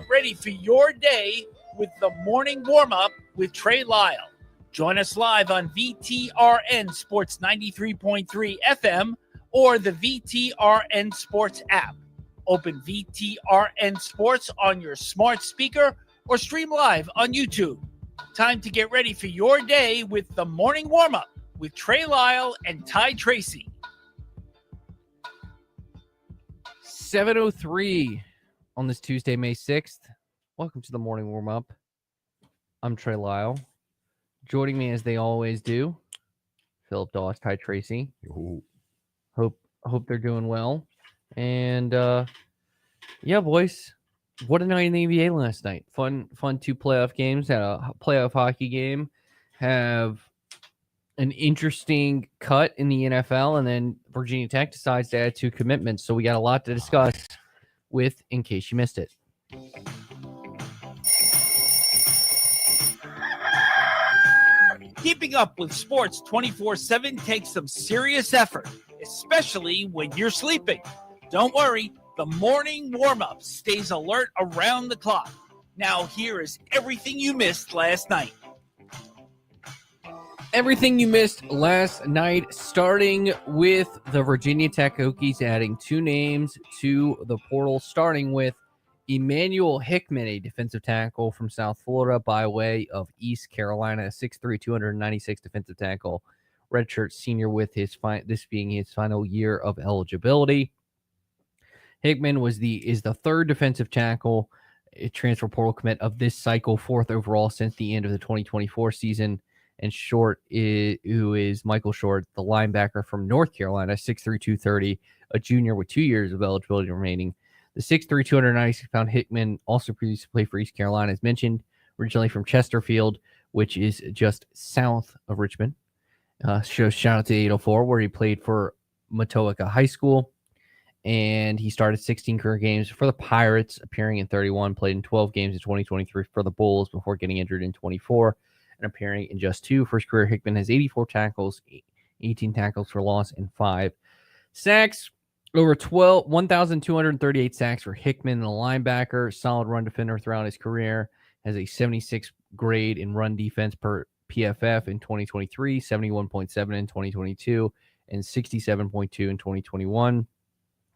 get ready for your day with the morning warm-up with Trey Lyle. Join us live on VTRN Sports 93.3 FM or the VTRN Sports app. Open VTRN Sports on your smart speaker or stream live on YouTube. Time to get ready for your day with the morning warm-up with Trey Lyle and Ty Tracy. 7:03 on this Tuesday, May 6th. Welcome to the morning warm-up. I'm Trey Lyle. Joining me as they always do, Philip Doss, Ty Tracy. Ooh. Hope they're doing well. And yeah, boys, what a night in the NBA last night. Fun 2 playoff games. Had a playoff hockey game. Have an interesting cut in the NFL, and then Virginia Tech decides to add 2 commitments. So we got a lot to discuss with, in case you missed it. Keeping up with sports 24/7 takes some serious effort, especially when you're sleeping. Don't worry, the morning warm-up stays alert around the clock. Now here is everything you missed last night. Everything you missed last night, starting with the Virginia Tech Hokies adding 2 names to the portal, starting with Emmanuel Hickman, a defensive tackle from South Florida by way of East Carolina, 6'3", 296 defensive tackle, redshirt senior with this being his final year of eligibility. Hickman is the 3rd defensive tackle, a transfer portal commit of this cycle, 4th overall since the end of the 2024 season. And Short, who is Michael Short, the linebacker from North Carolina, 6'3", 230, a junior with 2 years of eligibility remaining. The 6'3", 296-pound Hickman also previously played for East Carolina, as mentioned, originally from Chesterfield, which is just south of Richmond. Shout out to 804, where he played for Matoaka High School. And he started 16 career games for the Pirates, appearing in 31, played in 12 games in 2023 for the Bulls before getting injured in 24. And appearing in just 2. For his career, Hickman has 84 tackles, 18 tackles for loss, and 5 sacks. Over 1,238 sacks for Hickman, the linebacker, solid run defender throughout his career. Has a 76 grade in run defense per PFF in 2023, 71.7 in 2022, and 67.2 in 2021.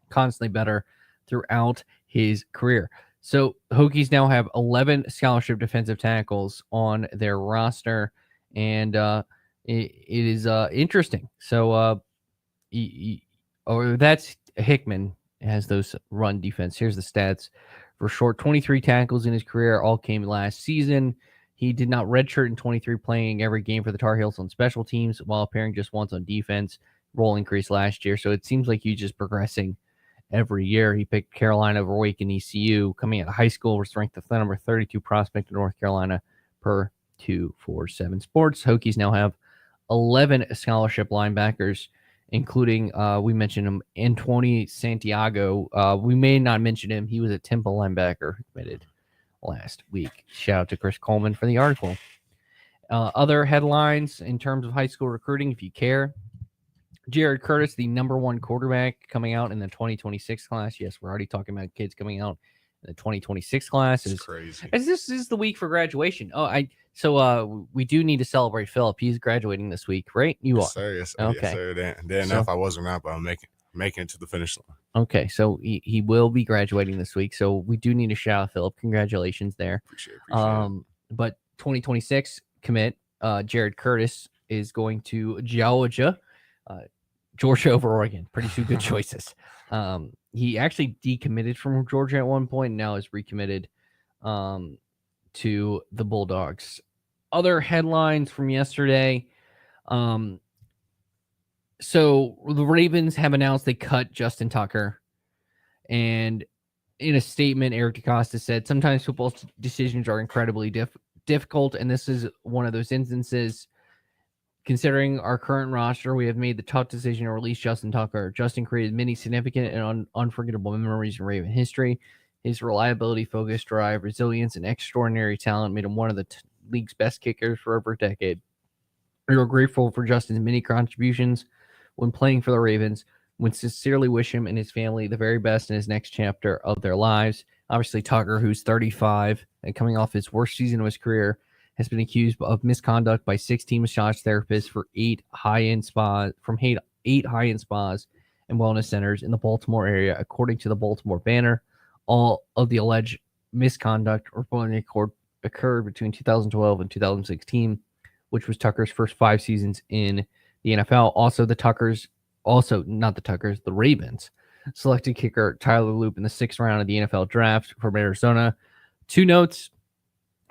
Constantly better throughout his career. So Hokies now have 11 scholarship defensive tackles on their roster, and it is interesting. So that's Hickman has those run defense. Here's the stats for Short: 23 tackles in his career, all came last season. He did not redshirt in 23, playing every game for the Tar Heels on special teams while appearing just once on defense. Role increase last year, so it seems like he's just progressing every year. He picked Carolina over Wake and ECU. Coming out of high school, was ranked the number 32 prospect in North Carolina per 247 Sports. Hokies now have 11 scholarship linebackers, including, we mentioned him, Antonio Santiago. We may not mention him. He was a Temple linebacker committed last week. Shout out to Chris Coleman for the article. Other headlines in terms of high school recruiting, if you care. Jared Curtis, the number 1 quarterback, coming out in the 2026 class. Yes, we're already talking about kids coming out in the 2026 class. It's crazy. This is the week for graduation. So we do need to celebrate Philip. He's graduating this week, right? You Yes, are. sir. Yes, sir. Okay. Yes, sir. Then if I wasn't out, I'm making it to the finish line. Okay, so he will be graduating this week. So we do need to shout out Philip. Congratulations there. Appreciate it. But 2026 commit, Jared Curtis is going to Georgia. Georgia over Oregon. Pretty two good choices. He actually decommitted from Georgia at one point and now is recommitted to the Bulldogs. Other headlines from yesterday. So the Ravens have announced they cut Justin Tucker. And in a statement, Eric DeCosta said, sometimes football decisions are incredibly difficult, and this is one of those instances. Considering our current roster, we have made the tough decision to release Justin Tucker. Justin created many significant and unforgettable memories in Raven history. His reliability, focus, drive, resilience, and extraordinary talent made him one of the league's best kickers for over a decade. We are grateful for Justin's many contributions when playing for the Ravens. We sincerely wish him and his family the very best in his next chapter of their lives. Obviously, Tucker, who's 35 and coming off his worst season of his career, has been accused of misconduct by 16 massage therapists for eight high-end spas and wellness centers in the Baltimore area, according to the Baltimore Banner. All of the alleged misconduct reportedly occurred between 2012 and 2016, which was Tucker's first 5 seasons in the NFL. The Ravens selected kicker Tyler Loop in the 6th round of the NFL draft from Arizona. 2 notes.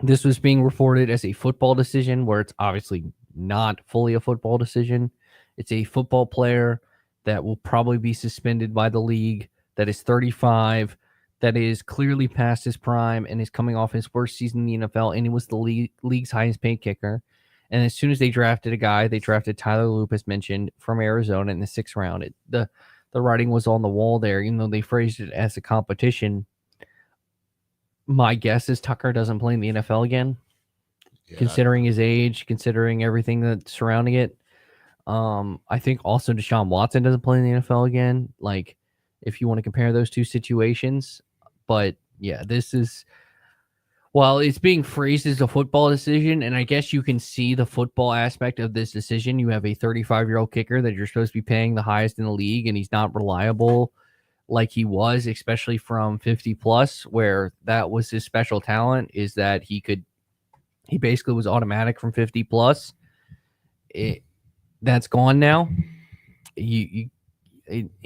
This was being reported as a football decision, where it's obviously not fully a football decision. It's a football player that will probably be suspended by the league, that is 35, that is clearly past his prime and is coming off his worst season in the NFL, and he was the league's highest paid kicker. And as soon as they drafted a guy, they drafted Tyler Loop, as mentioned, from Arizona in the 6th round. The writing was on the wall there, even though they phrased it as a competition. My guess is Tucker doesn't play in the NFL again, considering his age, considering everything that's surrounding it. I think also Deshaun Watson doesn't play in the NFL again. Like, if you want to compare those two situations, but yeah, this is, while it's being phrased as a football decision, and I guess you can see the football aspect of this decision. You have a 35-year-old kicker that you're supposed to be paying the highest in the league, and he's not reliable like he was, especially from 50 plus, where that was his special talent, is that he basically was automatic from 50 plus. That's gone now. It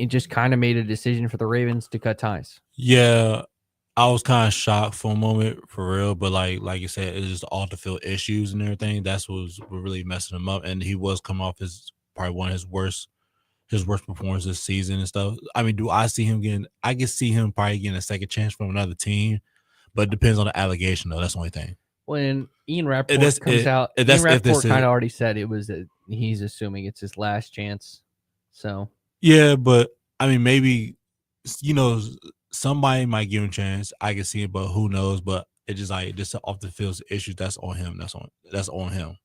just kind of made a decision for the Ravens to cut ties. Yeah, I was kind of shocked for a moment, for real. But like you said, it's just off the field issues and everything. That's what was really messing him up. And he was coming off probably one of his worst performance this season and stuff. I mean, do I see him getting? I can see him probably getting a second chance from another team, but it depends on the allegation, though. That's the only thing. When Ian Rappaport comes out, Ian Rappaport kind of already said it was that he's assuming it's his last chance. So yeah, but I mean, maybe somebody might give him a chance. I can see it, but who knows? But it just like this off the field issues. That's on him. That's on him.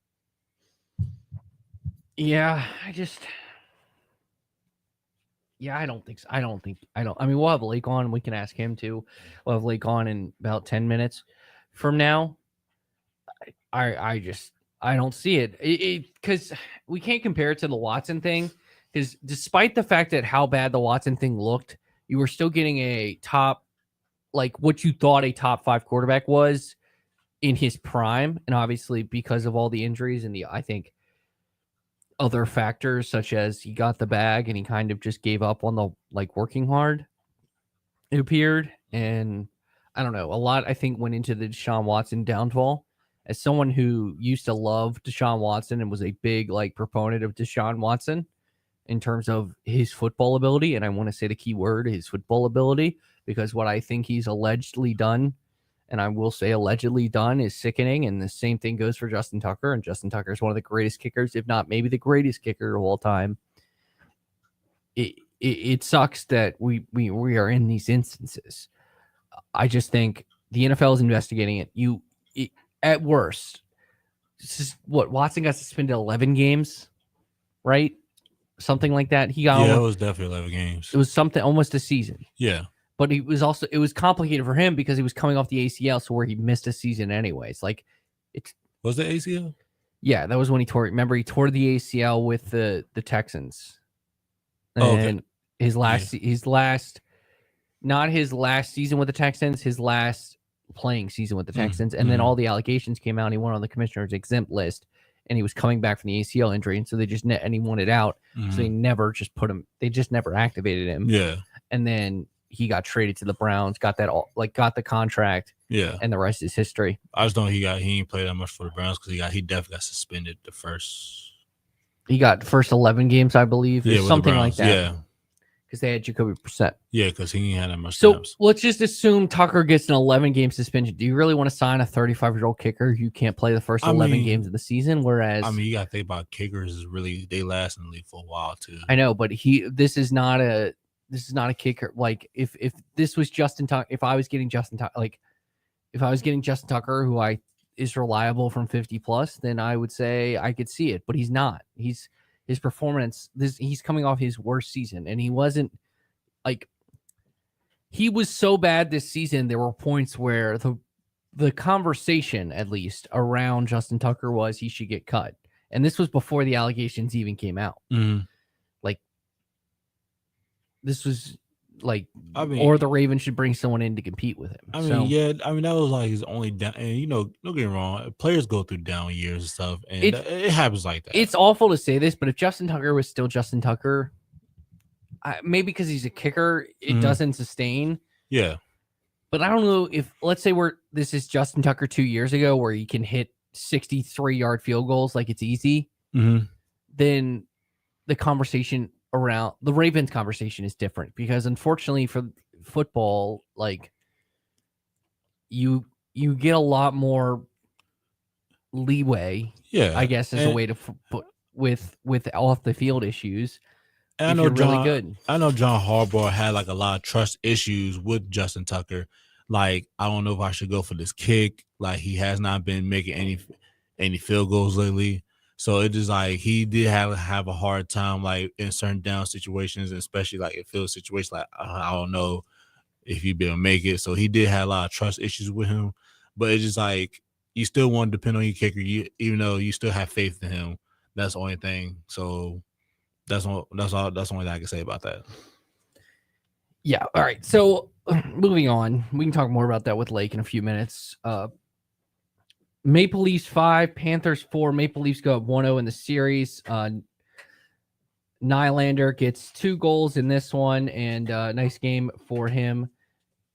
Yeah, I don't think so. I mean, we'll have Lake on. We can ask him too. We'll have Lake on in about 10 minutes from now. I don't see it because we can't compare it to the Watson thing, because despite the fact that how bad the Watson thing looked, you were still getting a top, like what you thought a top 5 quarterback was in his prime. And obviously because of all the injuries and I think other factors, such as he got the bag and he kind of just gave up on the working hard, it appeared. And I don't know, a lot I think went into the Deshaun Watson downfall. As someone who used to love Deshaun Watson and was a big proponent of Deshaun Watson in terms of his football ability, and I want to say the key word, his football ability, because what I think he's allegedly done, and I will say allegedly done, is sickening. And the same thing goes for Justin Tucker. And Justin Tucker is one of the greatest kickers, if not maybe the greatest kicker of all time. It sucks that we are in these instances. I just think the NFL is investigating it. At worst, this is what Watson got suspended 11 games, right? Something like that. It was definitely 11 games. It was something almost a season. Yeah. But it was complicated for him because he was coming off the ACL, so where he missed a season anyways. Was the ACL? Yeah, that was when he tore. Remember, he tore the ACL with the Texans. And not his last season with the Texans, his last playing season with the Texans. And then all the allegations came out and he went on the commissioner's exempt list, and he was coming back from the ACL injury. And so and he wanted out. So they never just they just never activated him. Yeah. And then he got traded to the Browns, got the contract. Yeah. And the rest is history. I just know he didn't play that much for the Browns because he definitely got suspended the first. He got the first 11 games, I believe. Yeah, something like that. Yeah. Because they had Jacoby Brissett. Yeah, because he ain't had that much So let's just assume Tucker gets an 11-game suspension. Do you really want to sign a 35-year-old kicker who can't play the first 11 games of the season? Whereas, I mean, you got to think about kickers is really, they last in the league for a while too. I know, but this is not a kicker. Like if this was Justin Tucker, if I was getting Justin Tucker, who is reliable from 50 plus, then I would say I could see it. But he's not. His performance, he's coming off his worst season, and he wasn't he was so bad this season. There were points where the conversation, at least around Justin Tucker, was he should get cut, and this was before the allegations even came out. Like, this was like, or the Ravens should bring someone in to compete with him. I mean, that was like his only down. And don't get me wrong, players go through down years and stuff, and it happens like that. It's awful to say this, but if Justin Tucker was still Justin Tucker, maybe because he's a kicker, it doesn't sustain. Yeah. But I don't know if, let's say this is Justin Tucker 2 years ago, where he can hit 63-yard field goals like it's easy, then the conversation around the Ravens conversation is different, because unfortunately for football, like, you get a lot more leeway, I guess, as a way to put with off the field issues. And I know I know John Harbaugh had like a lot of trust issues with Justin Tucker. Like, I don't know if I should go for this kick. Like, he has not been making any field goals lately. So it is like he did have a hard time, like, in certain down situations, especially like in field situations. Like, I don't know if he'd be able to make it. So he did have a lot of trust issues with him. But it's just like, you still want to depend on your kicker, even though you still have faith in him. That's the only thing. So that's the only thing I can say about that. Yeah. All right. So moving on, we can talk more about that with Lake in a few minutes. Maple Leafs 5, Panthers 4. Maple Leafs go up 1-0 in the series. Nylander gets 2 goals in this one, and nice game for him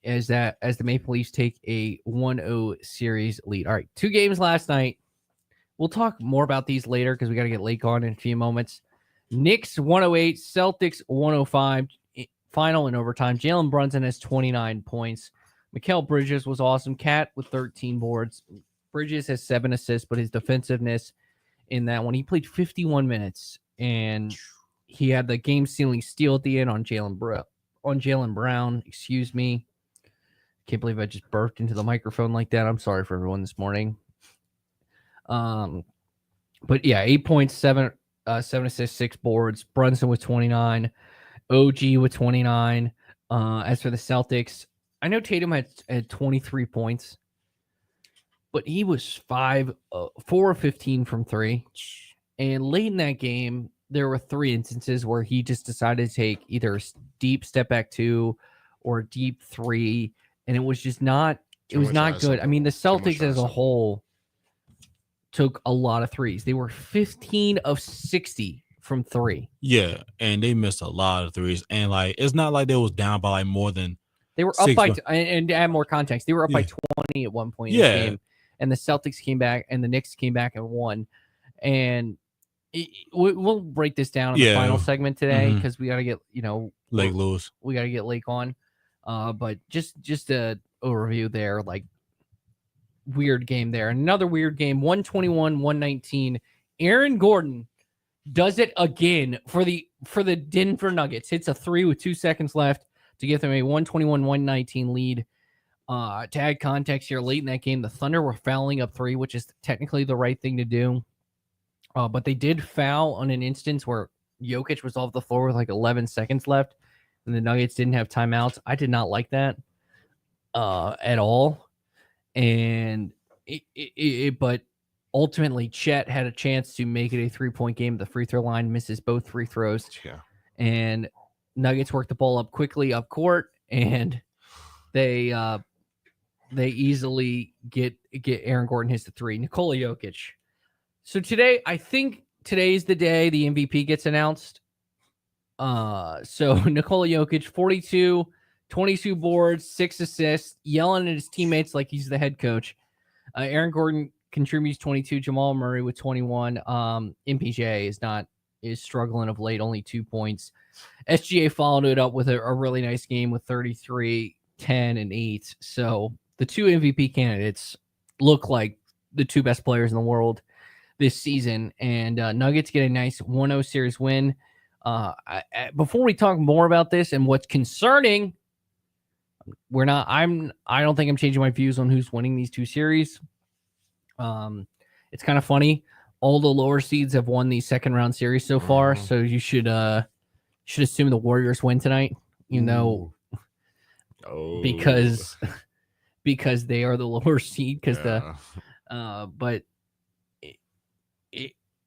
as the Maple Leafs take a 1-0 series lead. All right, 2 games last night. We'll talk more about these later because we got to get Lake on in a few moments. Knicks 108, Celtics 105. Final in overtime. Jalen Brunson has 29 points. Mikal Bridges was awesome. Cat with 13 boards. Bridges has 7 assists, but his defensiveness in that one, he played 51 minutes, and he had the game-sealing steal at the end on Jaylen Brown. Excuse me. Can't believe I just burped into the microphone like that. I'm sorry for everyone this morning. But yeah, 8 points, 7 assists, 6 boards. Brunson with 29. OG with 29. As for the Celtics, I know Tatum had 23 points, but he was 4 of 15 from 3. And late in that game, there were 3 instances where he just decided to take either a deep step back 2 or a deep 3, and it was just not good. I mean, the Celtics as a whole took a lot of threes. They were 15 of 60 from 3. Yeah, and they missed a lot of threes. And like, it's not like they was down by like more than they were up by and to add more context, they were up by 20 at one point in the game. And the Celtics came back and the Knicks came back and won. And we'll break this down in the final segment today because we got to get, Lake Lewis. We got to get Lake on. But just a overview there, like, weird game there. Another weird game, 121-119. Aaron Gordon does it again for the Denver Nuggets. Hits a 3 with 2 seconds left to give them a 121-119 lead. To add context here, late in that game, the Thunder were fouling up 3, which is technically the right thing to do. But they did foul on an instance where Jokic was off the floor with like 11 seconds left, and the Nuggets didn't have timeouts. I did not like that at all. And but ultimately, Chet had a chance to make it a 3-point game. The free throw line, misses both free throws. Yeah. And Nuggets worked the ball up quickly up court, and they easily get Aaron Gordon hits the 3. Nikola Jokic. So I think today's the day the MVP gets announced. So Nikola Jokic, 42, 22 boards, 6 assists, yelling at his teammates like he's the head coach. Aaron Gordon contributes 22. Jamal Murray with 21. MPJ is struggling of late, only 2 points. SGA followed it up with a really nice game with 33, 10, and 8. So the 2 MVP candidates look like the 2 best players in the world this season, and Nuggets get a nice 1-0 series win. Before we talk more about this and what's concerning, I don't think I'm changing my views on who's winning these 2 series. It's kind of funny. All the lower seeds have won the second round series so far, so you should assume the Warriors win tonight. You know, Oh, because they are the lower seed. Because but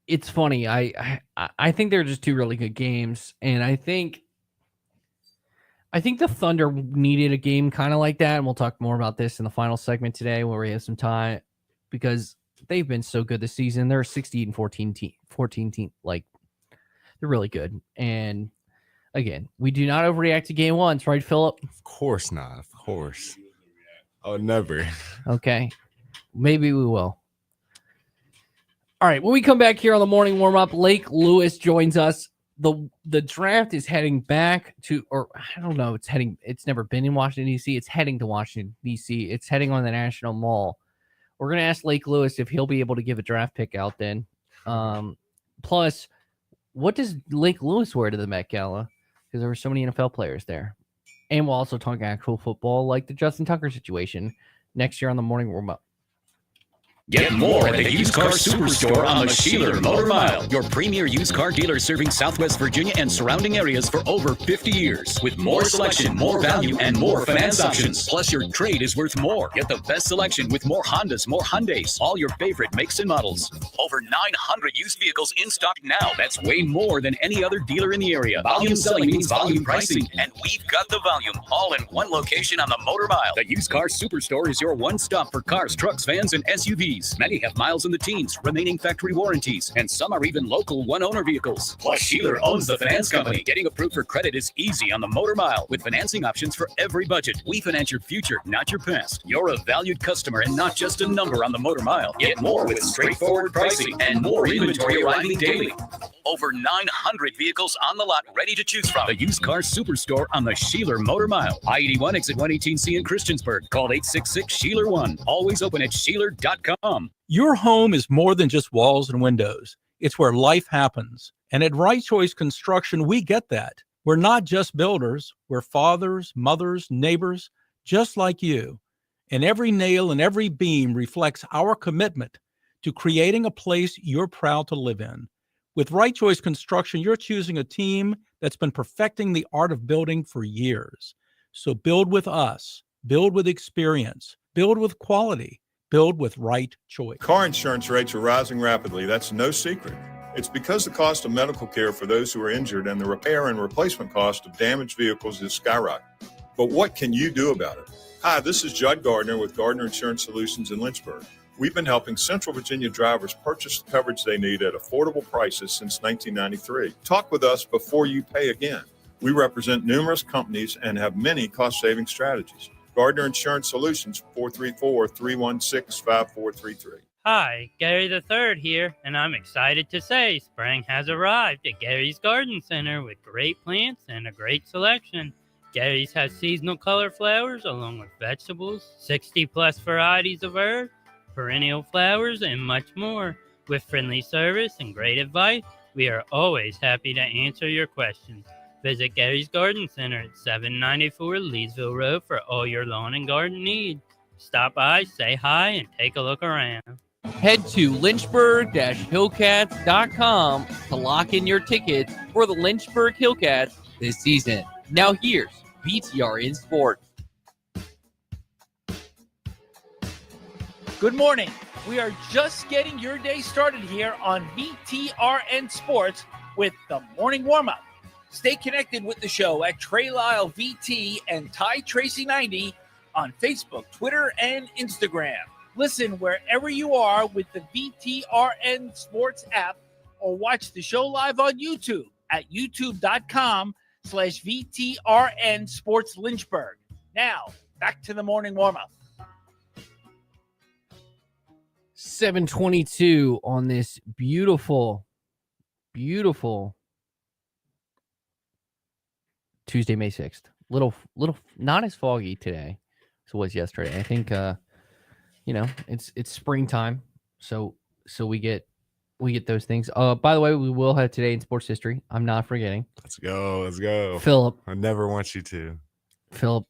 it's funny. I think they're just two really good games, and I think the Thunder needed a game kind of like that, and we'll talk more about this in the final segment today where we have some time, because they've been so good this season. They're 16 and 14 team. Like, they're really good. And again, we do not overreact to game ones, right, Philip? of course not. Of course. Oh, never. Okay. Maybe we will. All right. When we come back here on the morning warm-up, Lake Lewis joins us. The draft is heading back to, or I don't know, it's never been in Washington, D.C. It's heading to Washington, D.C. It's heading on the National Mall. We're going to ask Lake Lewis if he'll be able to give a draft pick out then. Plus, what does Lake Lewis wear to the Met Gala? Because there were so many NFL players there. And we'll also talk actual football, like the Justin Tucker situation, next year on the morning warm-up. Get more at the Used Car Superstore on the Sheeler Motor Mile, your premier used car dealer serving Southwest Virginia and surrounding areas for over 50 years. With more selection, more value, and more finance options. Plus, your trade is worth more. Get the best selection with more Hondas, more Hyundais, all your favorite makes and models. Over 900 used vehicles in stock now. That's way more than any other dealer in the area. Volume selling means volume pricing, and we've got the volume, all in one location on the Motor Mile. The Used Car Superstore is your one stop for cars, trucks, vans, and SUVs. Many have miles in the teens, remaining factory warranties, and some are even local one-owner vehicles. Plus, Sheeler owns the finance company. Getting approved for credit is easy on the Motor Mile, with financing options for every budget. We finance your future, not your past. You're a valued customer and not just a number on the Motor Mile. Get more with straightforward pricing and more inventory arriving daily. Over 900 vehicles on the lot ready to choose from. The Used Car Superstore on the Sheeler Motor Mile. I-81 exit 118C in Christiansburg. Call 866-SHEELER1. Always open at Sheeler.com. Your home is more than just walls and windows. It's where life happens. And at Right Choice Construction, we get that. We're not just builders. We're fathers, mothers, neighbors, just like you. And every nail and every beam reflects our commitment to creating a place you're proud to live in. With Right Choice Construction, you're choosing a team that's been perfecting the art of building for years. So build with us, build with experience, build with quality, build with Right Choice. Car insurance rates are rising rapidly. That's no secret. It's because the cost of medical care for those who are injured and the repair and replacement cost of damaged vehicles is skyrocketing. But what can you do about it? Hi, this is Judd Gardner with Gardner Insurance Solutions in Lynchburg. We've been helping Central Virginia drivers purchase the coverage they need at affordable prices since 1993. Talk with us before you pay again. We represent numerous companies and have many cost-saving strategies. Gardner Insurance Solutions, 434-316-5433. Hi, Gary III here, and I'm excited to say spring has arrived at Gary's Garden Center with great plants and a great selection. Gary's has seasonal color flowers along with vegetables, 60-plus varieties of herbs, perennial flowers, and much more. With friendly service and great advice, we are always happy to answer your questions. Visit Gary's Garden Center at 794 Leesville Road for all your lawn and garden needs. Stop by, say hi, and take a look around. Head to lynchburg-hillcats.com to lock in your tickets for the Lynchburg Hillcats this season. Now here's VTR in Sport. Good morning. We are just getting your day started here on VTRN Sports with the morning warm-up. Stay connected with the show at Trey Lyle VT and Ty Tracy 90 on Facebook, Twitter, and Instagram. Listen wherever you are with the VTRN Sports app or watch the show live on YouTube at youtube.com/VTRN Sports Lynchburg. Now, back to the morning warm-up. 7:22 on this beautiful Tuesday, May 6th. Little not as foggy today as it was yesterday. I think it's springtime, so we get those things. By the way, we will have today in sports history. I'm not forgetting. Let's go. Philip. I never want you to. Philip,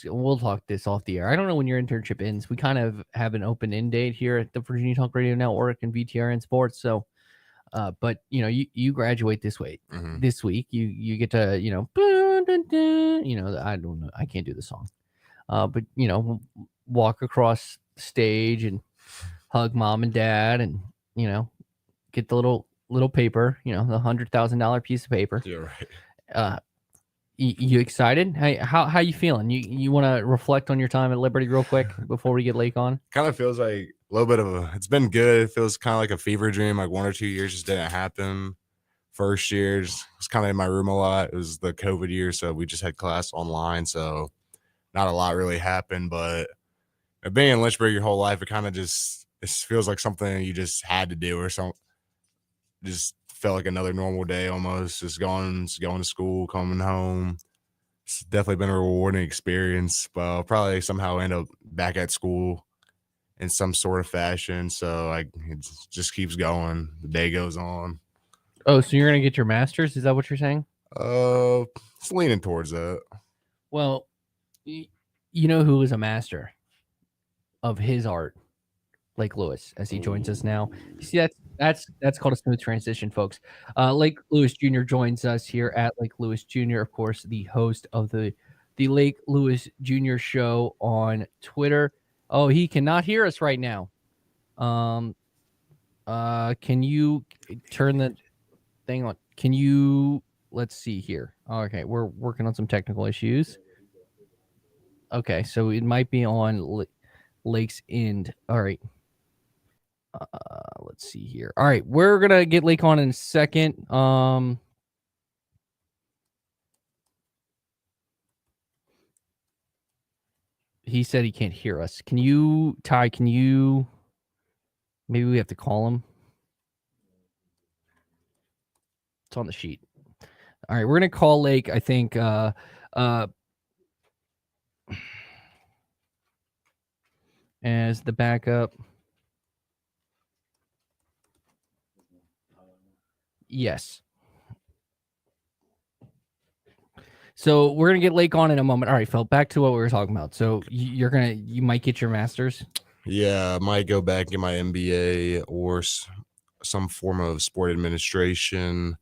we'll talk this off the air. I don't know when your internship ends. We kind of have an open end date here at the Virginia Talk Radio Network and VTRN Sports. So, but you graduate this week. Mm-hmm. This week, you get to dun, dun, dun. I don't know. I can't do the song. But walk across the stage and hug mom and dad, and get the little paper, the $100,000 piece of paper. You're right. You excited? Hey, how you feeling? You want to reflect on your time at Liberty real quick before we get Lake on? Kind of feels like a little bit of it's been good. It feels kind of like a fever dream. Like 1 or 2 years just didn't happen. First year was kind of in my room a lot. It was the COVID year, so we just had class online, so not a lot really happened. But being in Lynchburg your whole life, it feels like something you just had to do or something. Just felt like another normal day almost. Just going to school, coming home. It's definitely been a rewarding experience, but I'll probably somehow end up back at school in some sort of fashion. So it just keeps going. The day goes on. Oh, so you're gonna get your master's? Is that what you're saying? It's leaning towards that. Well, you know who is a master of his art? Lake Lewis, as he joins us now. You see, that's called a smooth transition, folks. Lake Lewis Jr. joins us here at Lake Lewis Jr., of course, the host of the Lake Lewis Jr. show on Twitter. Oh, he cannot hear us right now. Can you turn the thing on? Can you? Let's see here. Okay, we're working on some technical issues. Okay, so it might be on Lake's end. All right. Let's see here. All right, we're gonna get Lake on in a second. He said he can't hear us. Can you, Ty? Maybe we have to call him. It's on the sheet. All right, we're gonna call Lake. I think. As the backup. Yes. So we're gonna get Lake on in a moment. All right, Phil. Back to what we were talking about. So you might get your master's. Yeah, I might go back and get my MBA or some form of sport administration.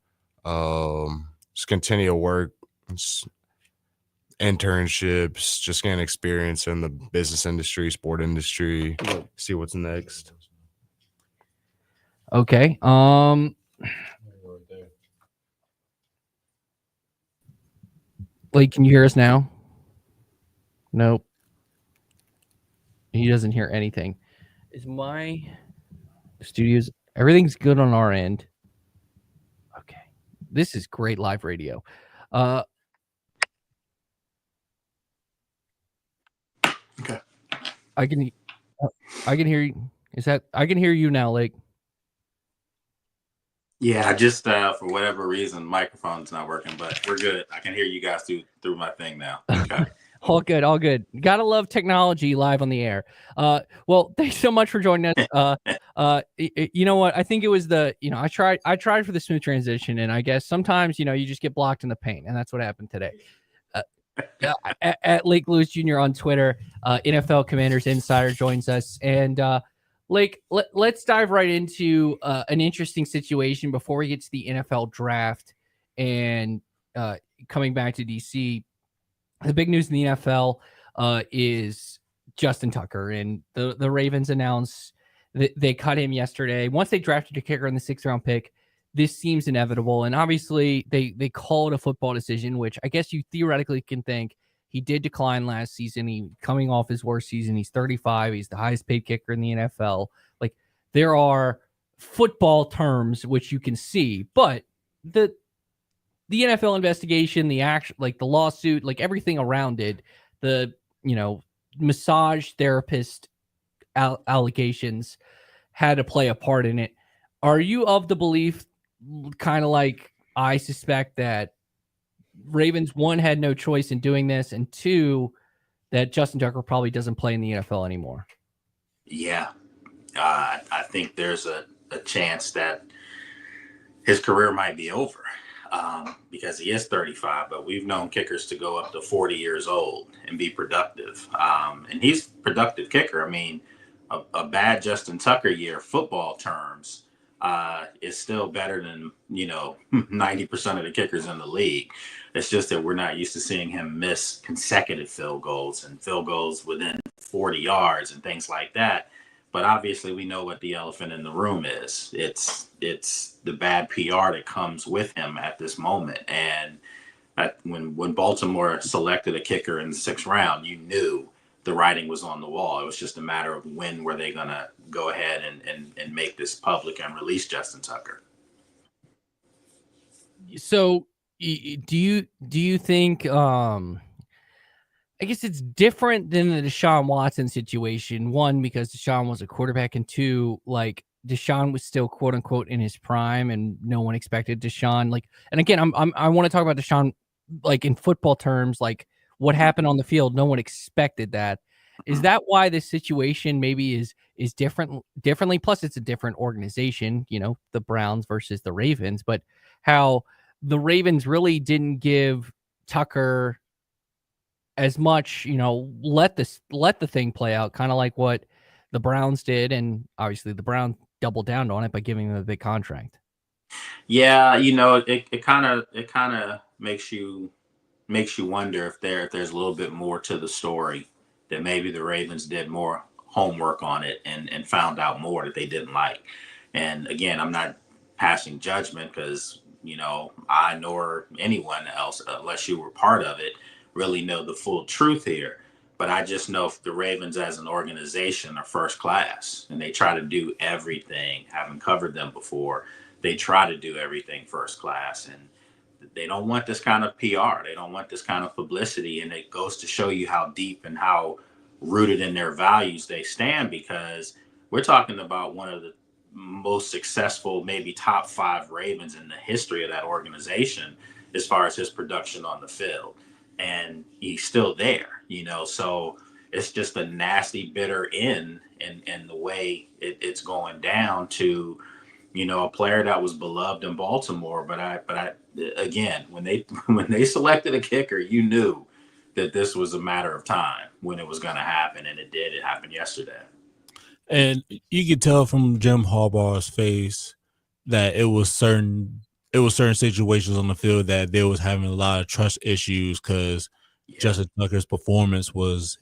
Just continue to work, internships, just gain experience in the business industry, sport industry. See what's next. Okay. Lake, can you hear us now? Nope. He doesn't hear anything. Is my studios, everything's good on our end? Okay. This is great live radio. Okay. I can hear you. I can hear you now, Lake. Yeah, just for whatever reason, microphone's not working, but we're good. I can hear you guys through my thing now. Okay. All good. Gotta love technology live on the air. Well, thanks so much for joining us. You know what? I think it was I tried for the smooth transition, and I guess sometimes, you just get blocked in the paint, and that's what happened today. At Lake Lewis Jr. on Twitter, NFL Commanders Insider joins us. And Lake, let's dive right into an interesting situation before we get to the NFL draft and coming back to DC. The big news in the NFL is Justin Tucker, and the Ravens announced that they cut him yesterday. Once they drafted a kicker in the 6th round pick, this seems inevitable. And obviously they call it a football decision, which I guess you theoretically can think. He did decline last season. He coming off his worst season. He's 35. He's the highest paid kicker in the NFL. Like, there are football terms which you can see, but the NFL investigation, the action, like the lawsuit, like everything around it, the massage therapist allegations had to play a part in it. Are you of the belief, kind of like I suspect, that Ravens, one, had no choice in doing this, and two, that Justin Tucker probably doesn't play in the NFL anymore? Yeah. I think there's a chance that his career might be over because he is 35, but we've known kickers to go up to 40 years old and be productive. And he's a productive kicker. I mean, a bad Justin Tucker year, football terms, is still better than 90% of the kickers in the league. It's just that we're not used to seeing him miss consecutive field goals and field goals within 40 yards and things like that. But obviously, we know what the elephant in the room is. It's the bad PR that comes with him at this moment. And when Baltimore selected a kicker in the 6th round, you knew the writing was on the wall. It was just a matter of when were they going to go ahead and make this public and release Justin Tucker. So do you think I guess it's different than the Deshaun Watson situation? One, because Deshaun was a quarterback, and two, like Deshaun was still quote unquote in his prime, and no one expected Deshaun. Like, and again, I want to talk about Deshaun like in football terms, like what happened on the field. No one expected that. Is that why this situation maybe is differently? Plus, it's a different organization, the Browns versus the Ravens, but how the Ravens really didn't give Tucker as much, let the thing play out, kind of like what the Browns did, and obviously the Browns doubled down on it by giving them a big contract. Yeah, it kind of makes you wonder if there's a little bit more to the story, that maybe the Ravens did more homework on it and found out more that they didn't like. And again, I'm not passing judgment because I nor anyone else, unless you were part of it, really know the full truth here. But I just know if the Ravens as an organization are first class, and they try to do everything, having covered them before, they try to do everything first class. And they don't want this kind of PR. They don't want this kind of publicity. And it goes to show you how deep and how rooted in their values they stand, because we're talking about one of the most successful, maybe top 5 Ravens in the history of that organization as far as his production on the field. And he's still there, so it's just a nasty, bitter end in the way it's going down to, a player that was beloved in Baltimore. But I again, when they selected a kicker, you knew that this was a matter of time when it was going to happen. And it did. It happened yesterday. And you could tell from Jim Harbaugh's face that it was certain situations on the field that they was having a lot of trust issues, because Justin Tucker's performance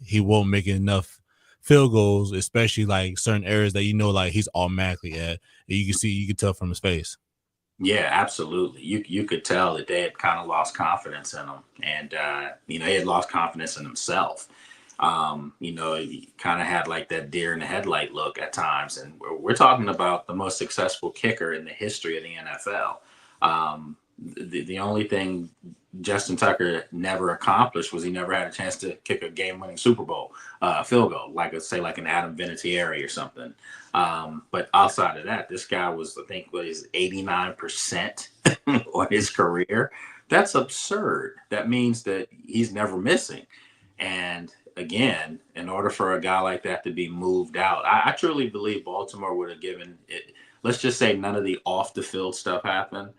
he won't make enough field goals, especially like certain areas that like he's automatically at. You can tell from his face. Yeah, absolutely. You could tell that they had kind of lost confidence in him, and he had lost confidence in himself. He kind of had like that deer in the headlight look at times. And we're talking about the most successful kicker in the history of the NFL. The only thing Justin Tucker never accomplished was he never had a chance to kick a game-winning Super Bowl field goal, like an Adam Vinatieri or something. But outside of that, this guy was, I think, 89% on his career. That's absurd. That means that he's never missing. And again, in order for a guy like that to be moved out, I truly believe Baltimore would have given it, let's just say none of the off the field stuff happened,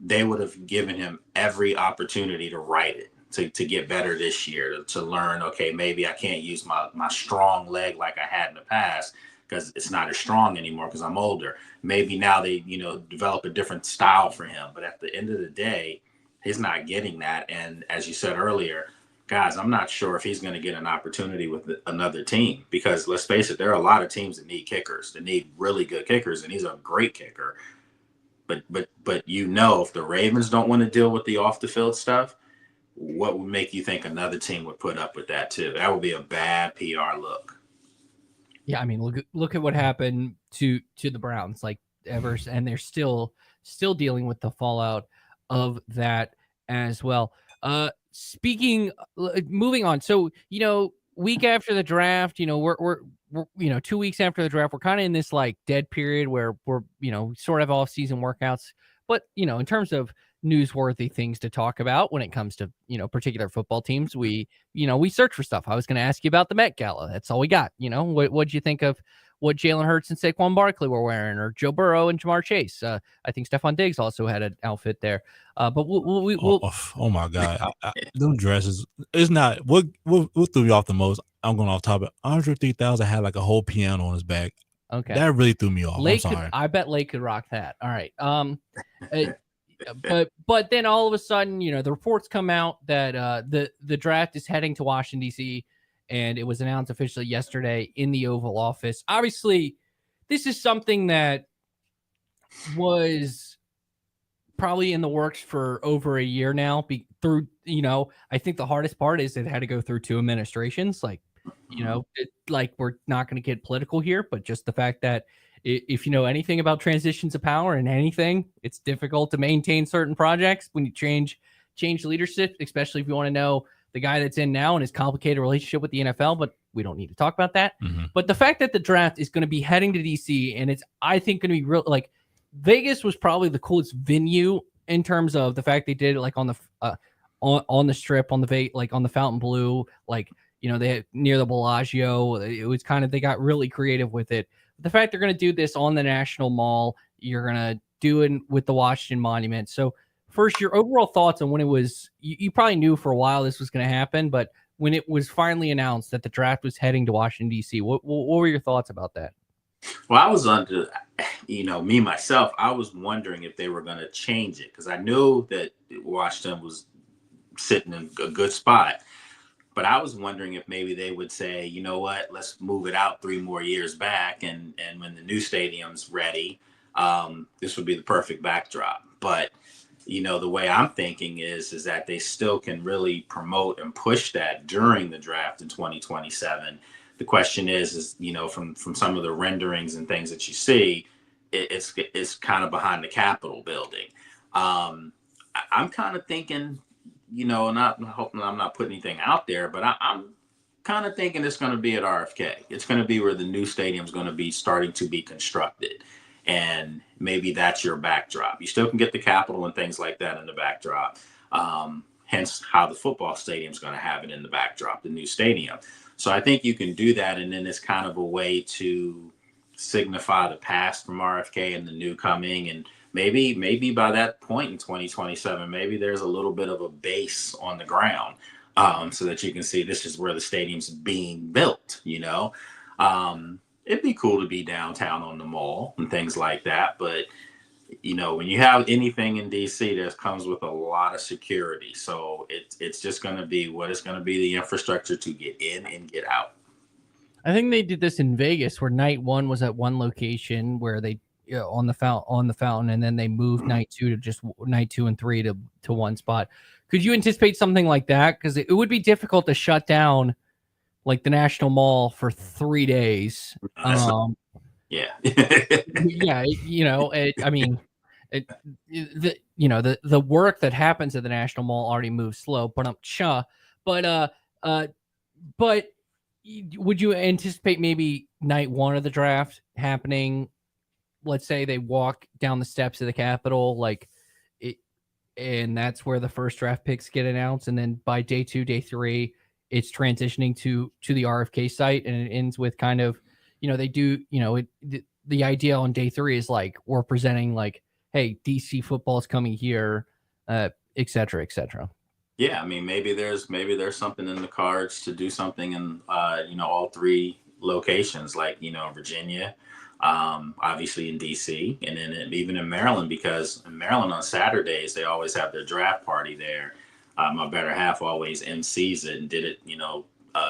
they would have given him every opportunity to write it, to get better this year, to learn, okay, maybe I can't use my strong leg like I had in the past because it's not as strong anymore because I'm older. Maybe now they, develop a different style for him. But at the end of the day, he's not getting that. And as you said earlier, guys, I'm not sure if he's going to get an opportunity with another team, because let's face it, there are a lot of teams that need kickers, that need really good kickers, and he's a great kicker. But if the Ravens don't want to deal with the off the field stuff, what would make you think another team would put up with that too? That would be a bad PR look. Yeah, I mean, look at what happened to the Browns, and they're still dealing with the fallout of that as well. Moving on. So, week after the draft, we're 2 weeks after the draft, we're kind of in this dead period where we're, sort of off season workouts, but, in terms of newsworthy things to talk about when it comes to, particular football teams, we search for stuff. I was going to ask you about the Met Gala. That's all we got. What'd you think of what Jalen Hurts and Saquon Barkley were wearing, or Joe Burrow and Jamar Chase? I think Stephon Diggs also had an outfit there. But we'll oh my God, them dresses. It's not what threw me off the most. I'm going off topic. Andre 3000 had a whole piano on his back. Okay. That really threw me off. Lake I'm sorry. I bet Lake could rock that. All right. But then all of a sudden, the reports come out that the draft is heading to Washington D.C. and it was announced officially yesterday in the Oval Office. Obviously, this is something that was probably in the works for over a year now. I think the hardest part is it had to go through 2 administrations. We're not going to get political here, but just the fact that if you know anything about transitions of power and anything, it's difficult to maintain certain projects when you change leadership, especially if you want to know the guy that's in now and his complicated relationship with the NFL, but we don't need to talk about that. Mm-hmm. But the fact that the draft is going to be heading to DC and it's, I think, going to be real, like Vegas was probably the coolest venue in terms of the fact they did it like on the strip, on the Fontainebleau, they had near the Bellagio. It was kind of, they got really creative with it. The fact they're going to do this on the National Mall, you're going to do it with the Washington Monument. So first, your overall thoughts on when it was, you probably knew for a while this was going to happen, but when it was finally announced that the draft was heading to Washington, D.C., what were your thoughts about that? Well, I was under, me, myself, I was wondering if they were going to change it because I knew that Washington was sitting in a good spot. But I was wondering if maybe they would say, you know what, let's move it out 3 more years back. And when the new stadium's ready, this would be the perfect backdrop. But, the way I'm thinking is that they still can really promote and push that during the draft in 2027. The question is from some of the renderings and things that you see, it's kind of behind the Capitol building. I'm kind of thinking, and I'm hoping I'm not putting anything out there, but I'm kind of thinking it's going to be at RFK. It's going to be where the new stadium is going to be starting to be constructed. And maybe that's your backdrop. You still can get the Capitol and things like that in the backdrop. Hence how the football stadium is going to have it in the backdrop, the new stadium. So I think you can do that. And then it's kind of a way to signify the past from RFK and the new coming. And maybe by that point in 2027, maybe there's a little bit of a base on the ground so that you can see this is where the stadium's being built, It'd be cool to be downtown on the mall and things like that. But, when you have anything in D.C., there comes with a lot of security. So it's just going to be what it's going to be, the infrastructure to get in and get out. I think they did this in Vegas where night 1 was at one location where they on the fountain, and then they moved night 2 to just night 2 and 3 to one spot. Could you anticipate something like that? Because it would be difficult to shut down like the National Mall for 3 days. Yeah. Yeah. The work that happens at the National Mall already moves slow, but would you anticipate maybe night 1 of the draft happening? Let's say they walk down the steps of the Capitol, and that's where the first draft picks get announced. And then by day 2, day 3, it's transitioning to the RFK site, and it ends with kind of, they do, the idea on day 3 is like, we're presenting like, hey, DC football is coming here, et cetera, et cetera. Yeah. I mean, maybe there's something in the cards to do something in, all 3 locations, like, Virginia, obviously in DC, and then even in Maryland, because in Maryland on Saturdays, they always have their draft party there. My better half always MCs it and did it,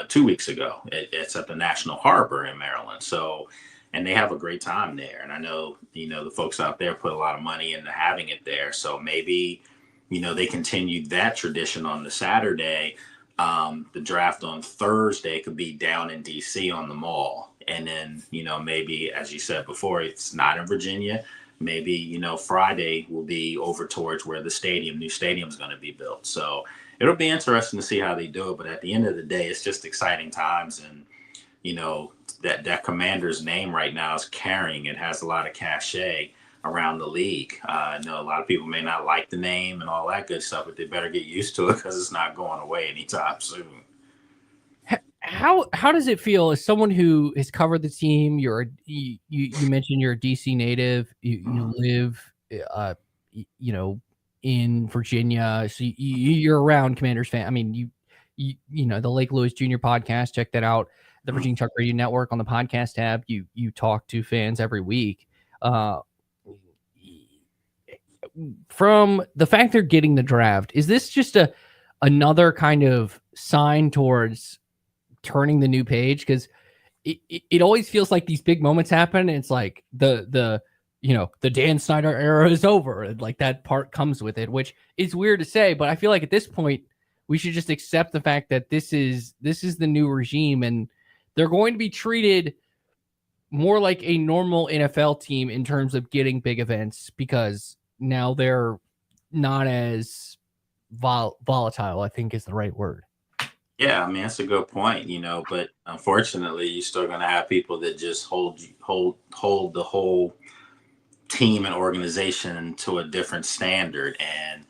2 weeks ago. It's at the National Harbor in Maryland. So, and they have a great time there. And I know, the folks out there put a lot of money into having it there. So maybe, they continued that tradition on the Saturday. The draft on Thursday could be down in DC on the mall. And then, maybe, as you said before, it's not in Virginia. Maybe, Friday will be over towards where the new stadium is going to be built. So it'll be interesting to see how they do it. But at the end of the day, it's just exciting times. And, that Commander's name right now is carrying. It has a lot of cachet around the league. I know a lot of people may not like the name and all that good stuff, but they better get used to it because it's not going away anytime soon. How does it feel as someone who has covered the team? You mentioned you're a DC native. You live, in Virginia, so you're around Commanders fan. I mean, the Lake Lewis Jr. podcast. Check that out. the Virginia Tech Radio Network on the podcast tab. You talk to fans every week. From the fact they're getting the draft, is this just another kind of sign towards turning the new page? Because it always feels like these big moments happen, and it's like the Dan Snyder era is over, and like that part comes with it, which is weird to say, but I feel like at this point we should just accept the fact that this is the new regime, and they're going to be treated more like a normal NFL team in terms of getting big events, because now they're not as volatile, I think is the right word. Yeah, I mean, that's a good point, but unfortunately you're still going to have people that just hold the whole team and organization to a different standard. And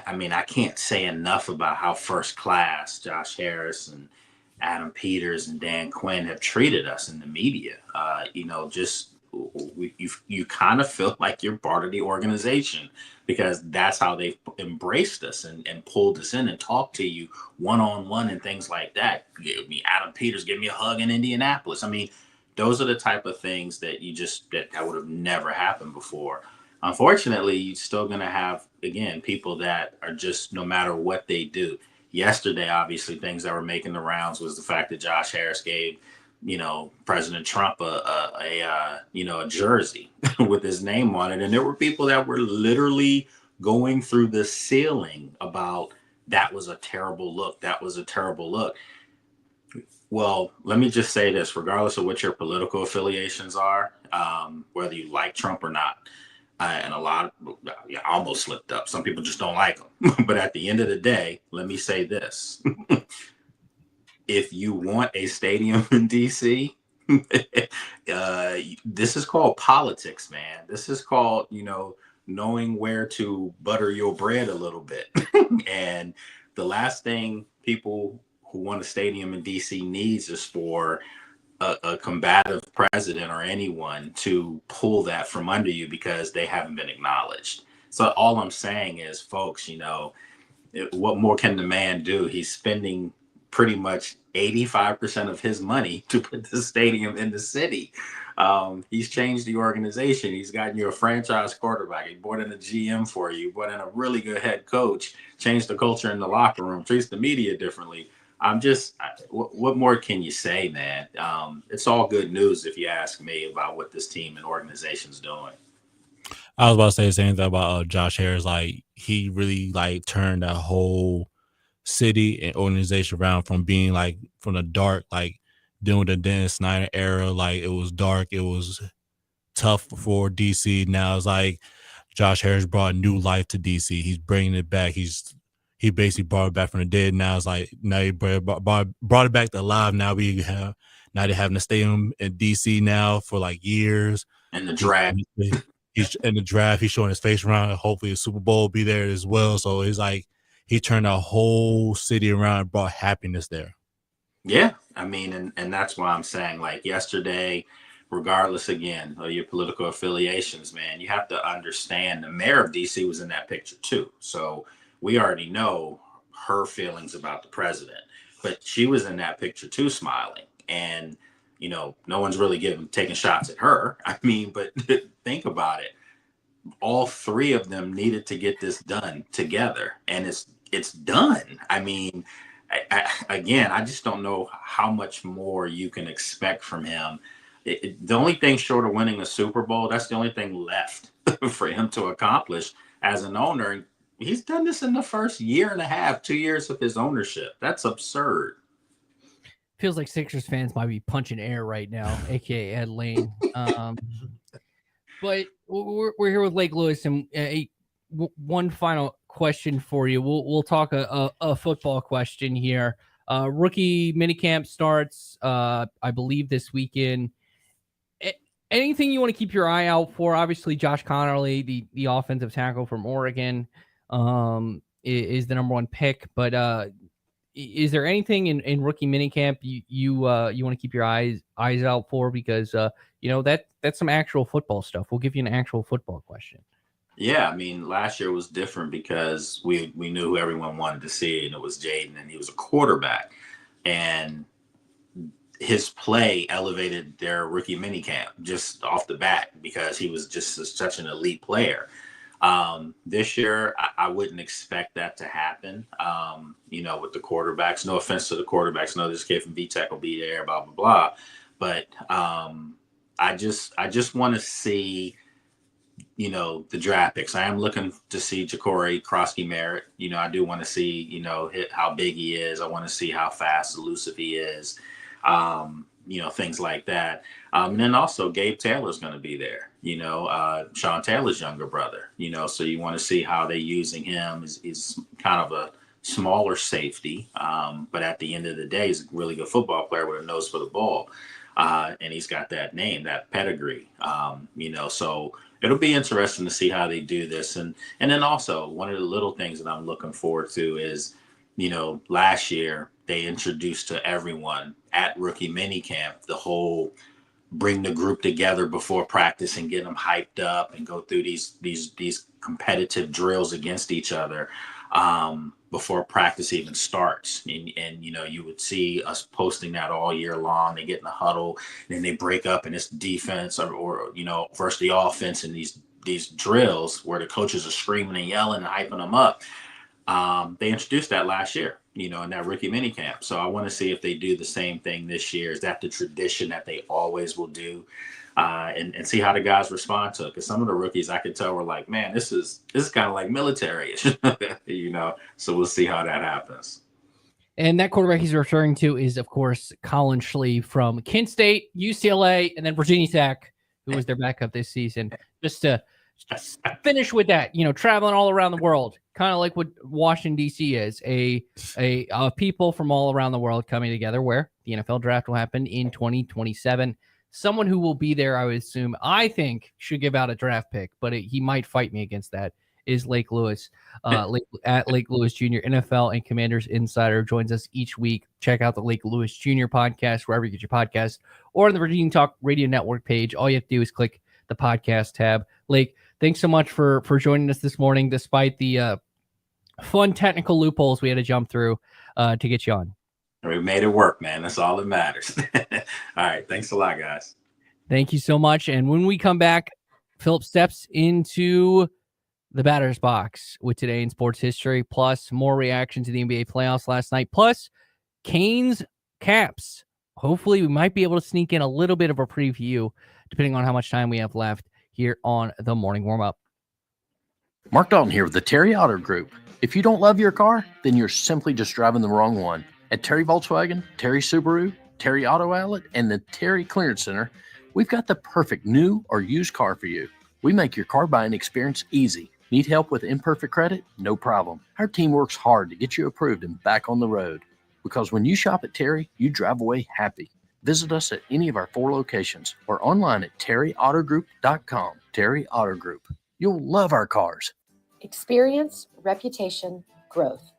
I mean, I can't say enough about how first class Josh Harris and Adam Peters and Dan Quinn have treated us in the media. You kind of feel like you're part of the organization, because that's how they've embraced us and pulled us in and talked to you one-on-one and things like that. Give me Adam Peters, give me a hug in Indianapolis. I mean, those are the type of things that that would have never happened before. Unfortunately, you're still going to have, again, people that are just, no matter what they do. Yesterday, obviously, things that were making the rounds was the fact that Josh Harris gave, President Trump a jersey with his name on it. And there were people that were literally going through the ceiling about that was a terrible look. That was a terrible look. Well, let me just say this, regardless of what your political affiliations are, whether you like Trump or not, and I almost slipped up. Some people just don't like him. But at the end of the day, let me say this. If you want a stadium in DC, this is called politics, man. This is called, knowing where to butter your bread a little bit. And the last thing people who want a stadium in DC needs is for a combative president or anyone to pull that from under you because they haven't been acknowledged. So all I'm saying is, folks, what more can the man do? He's spending pretty much 85% of his money to put the stadium in the city. He's changed the organization. He's gotten you a franchise quarterback. He brought in a GM for you, brought in a really good head coach, changed the culture in the locker room, treats the media differently. What more can you say, man? It's all good news if you ask me about what this team and organization's doing. I was about to say the same thing about Josh Harris. Like, he really turned that whole city and organization around from being from the dark, doing the Dan Snyder era. It was dark. It was tough for DC. Now it's Josh Harris brought new life to DC. He's bringing it back. He basically brought it back from the dead. Now it's now he brought it back to life. Now they're having a stadium in DC now for years. And the draft. He's in the draft. He's showing his face around. Hopefully the Super Bowl will be there as well. So it's he turned the whole city around and brought happiness there. Yeah. I mean, and that's why I'm saying, yesterday, regardless, again, of your political affiliations, man, you have to understand the mayor of DC was in that picture too. So we already know her feelings about the president, but she was in that picture too, smiling. And, no one's really taking shots at her. I mean, but think about it. All three of them needed to get this done together, and it's done. I mean, I just don't know how much more you can expect from him. The only thing short of winning a Super Bowl, that's the only thing left for him to accomplish as an owner. He's done this in the first year and a half, 2 years of his ownership. That's absurd. Feels like Sixers fans might be punching air right now, aka Ed Lane. But we're here with Lake Lewis, and one final question for you. We'll talk a football question here. Rookie minicamp starts, I believe, this weekend. Anything you want to keep your eye out for? Obviously, Josh Connerly, the offensive tackle from Oregon, is the number one pick. But is there anything in rookie minicamp you want to keep your eyes out for? Because that's some actual football stuff. We'll give you an actual football question. Yeah, I mean, last year was different because we knew who everyone wanted to see, and it was Jaden, and he was a quarterback. And his play elevated their rookie minicamp just off the bat because he was just such an elite player. This year, I wouldn't expect that to happen. With the quarterbacks, no offense to the quarterbacks, no, this kid from VTech will be there, blah, blah, blah. But I just want to see, the draft picks. I am looking to see Ja'Cory Krosky-Merritt. I do want to see, how big he is. I want to see how fast, elusive he is. Things like that. And then also Gabe Taylor's going to be there, Sean Taylor's younger brother, so you want to see how they're using him. Is kind of a smaller safety. But at the end of the day, he's a really good football player with a nose for the ball. And he's got that name, that pedigree, so it'll be interesting to see how they do this. And then also one of the little things that I'm looking forward to is, last year they introduced to everyone at rookie minicamp the whole bring the group together before practice and get them hyped up and go through these competitive drills against each other before practice even starts. And you would see us posting that all year long. They get in the huddle, and then they break up, and it's defense or versus the offense in these drills where the coaches are screaming and yelling and hyping them up. They introduced that last year, in that rookie minicamp. So I want to see if they do the same thing this year. Is that the tradition that they always will do? And see how the guys respond to it. Because some of the rookies I could tell were like, man, this is kind of like military-ish, So we'll see how that happens. And that quarterback he's referring to is, of course, Colin Schlee from Kent State, UCLA, and then Virginia Tech, who was their backup this season. Just to finish with that, traveling all around the world, kind of like what Washington, D.C. is, a people from all around the world coming together where the NFL draft will happen in 2027. Someone who will be there, I would assume, I think, should give out a draft pick, but he might fight me against that, is Lake Lewis. At Lake Lewis Jr., NFL and Commanders Insider, joins us each week. Check out the Lake Lewis Jr. podcast, wherever you get your podcast, or on the Virginia Talk Radio Network page. All you have to do is click the podcast tab. Lake, thanks so much for joining us this morning, despite the fun technical loopholes we had to jump through to get you on. We made it work, man. That's all that matters. All right. Thanks a lot, guys. Thank you so much. And when we come back, Philip steps into the batter's box with Today in Sports History, plus more reaction to the NBA playoffs last night, plus Canes Caps. Hopefully, we might be able to sneak in a little bit of a preview, depending on how much time we have left here on the morning warm-up. Mark Dalton here with the Terry Auto Group. If you don't love your car, then you're simply just driving the wrong one. At Terry Volkswagen, Terry Subaru, Terry Auto Outlet, and the Terry Clearance Center, we've got the perfect new or used car for you. We make your car buying experience easy. Need help with imperfect credit? No problem. Our team works hard to get you approved and back on the road. Because when you shop at Terry, you drive away happy. Visit us at any of our 4 locations or online at terryautogroup.com. Terry Auto Group. You'll love our cars. Experience, reputation, growth.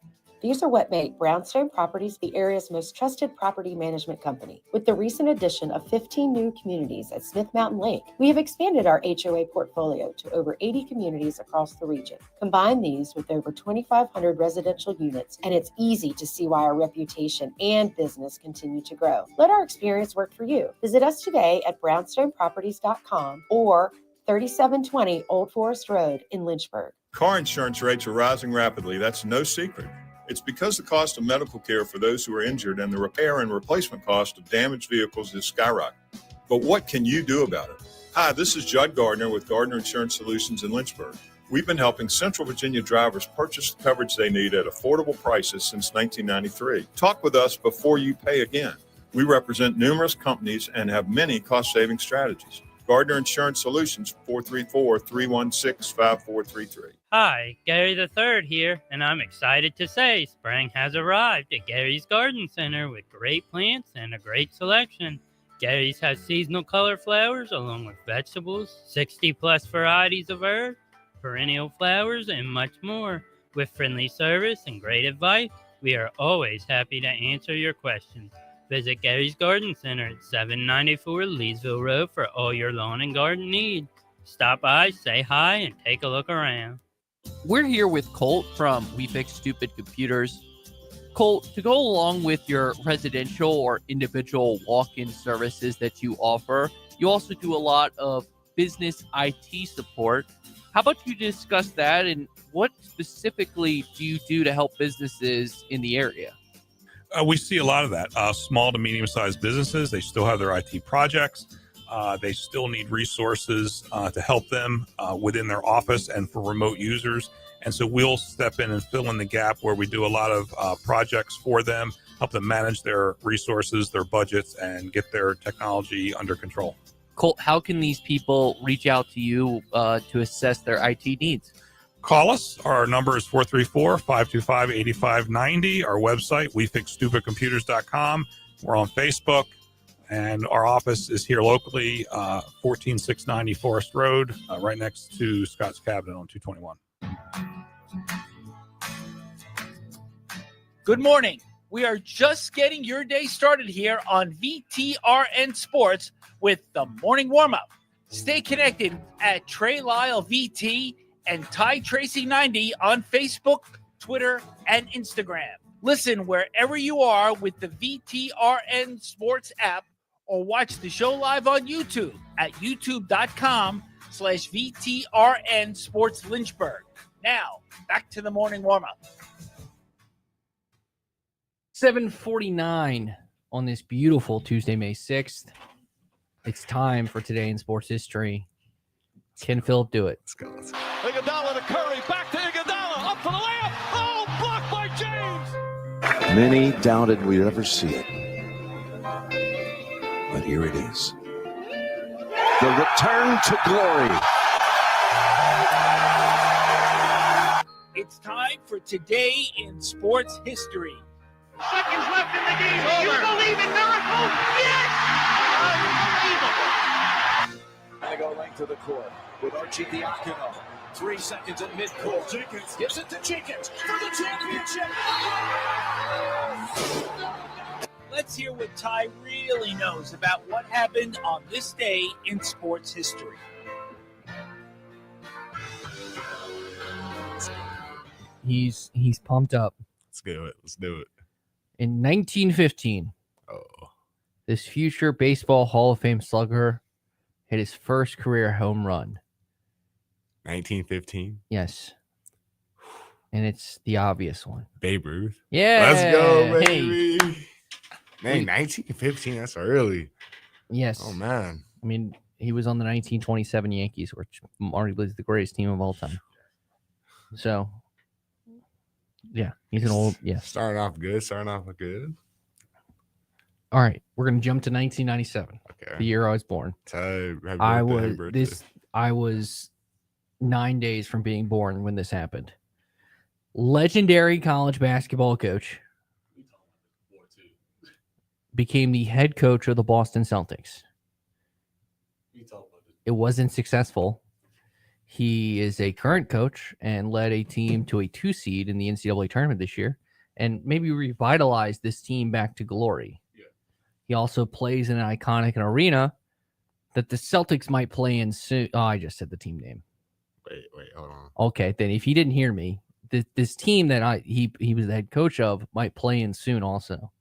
These are what make Brownstone Properties the area's most trusted property management company. With the recent addition of 15 new communities at Smith Mountain Lake, we have expanded our HOA portfolio to over 80 communities across the region. Combine these with over 2,500 residential units, and it's easy to see why our reputation and business continue to grow. Let our experience work for you. Visit us today at brownstoneproperties.com or 3720 Old Forest Road in Lynchburg. Car insurance rates are rising rapidly. That's no secret. It's because the cost of medical care for those who are injured and the repair and replacement cost of damaged vehicles is skyrocketing. But what can you do about it? Hi, this is Judd Gardner with Gardner Insurance Solutions in Lynchburg. We've been helping Central Virginia drivers purchase the coverage they need at affordable prices since 1993. Talk with us before you pay again. We represent numerous companies and have many cost-saving strategies. Gardner Insurance Solutions, 434-316-5433. Hi, Gary the Third here, and I'm excited to say spring has arrived at Gary's Garden Center with great plants and a great selection. Gary's has seasonal color flowers along with vegetables, 60-plus varieties of herbs, perennial flowers, and much more. With friendly service and great advice, we are always happy to answer your questions. Visit Gary's Garden Center at 794 Leesville Road for all your lawn and garden needs. Stop by, say hi, and take a look around. We're here with Colt from We Fix Stupid Computers. Colt, to go along with your residential or individual walk-in services that you offer, you also do a lot of business IT support. How about you discuss that, and what specifically do you do to help businesses in the area? We see a lot of that. Small to medium-sized businesses, they still have their IT projects. They still need resources to help them within their office and for remote users. And so we'll step in and fill in the gap where we do a lot of projects for them, help them manage their resources, their budgets, and get their technology under control. Colt, how can these people reach out to you to assess their IT needs? Call us. Our number is 434-525-8590. Our website, wefixstupidcomputers.com. We're on Facebook, and our office is here locally, 14690 Forest Road, right next to Scott's Cabinet on 221. Good morning. We are just getting your day started here on VTRN Sports with the morning warm-up. Stay connected at Trey Lyle VT and Ty Tracy 90 on Facebook, Twitter, and Instagram. Listen wherever you are with the VTRN Sports app, or watch the show live on YouTube at youtube.com/VTRN Sports Lynchburg. Now, back to the morning warm-up. 7:49 on this beautiful Tuesday, May 6th. It's time for Today in Sports History. Can Phillip do it? Let's go. Iguodala to Curry, back to Iguodala, up for the layup. Oh, blocked by James. Many doubted we'd ever see it. But here it is. The return to glory. It's time for Today in Sports History. Seconds left in the game. Do you believe in miracles? Yes! Unbelievable. They go length to the court with Archie Diacono. 3 seconds at midcourt. Jenkins gives it to Jenkins for the championship. Let's hear what Ty really knows about what happened on this day in sports history. He's pumped up. Let's do it. Let's do it. In 1915, this future baseball Hall of Fame slugger hit his first career home run. 1915? Yes. And it's the obvious one. Babe Ruth? Yeah. Let's go, baby. Hey. Man, 1915, that's early. Yes. Oh, man. I mean, he was on the 1927 Yankees, which arguably is the greatest team of all time. So, yeah, he's an old, yeah. Starting off good. All right, we're gonna jump to 1997, the year I was born. I was 9 days from being born when this happened. Legendary college basketball coach became the head coach of the Boston Celtics. It wasn't successful. He is a current coach and led a team to a 2 seed in the NCAA tournament this year, and maybe revitalized this team back to glory. Yeah. He also plays in an iconic arena that the Celtics might play in soon. Oh, I just said the team name. Wait, hold on. Okay, then if you didn't hear me, this team that he was the head coach of might play in soon also.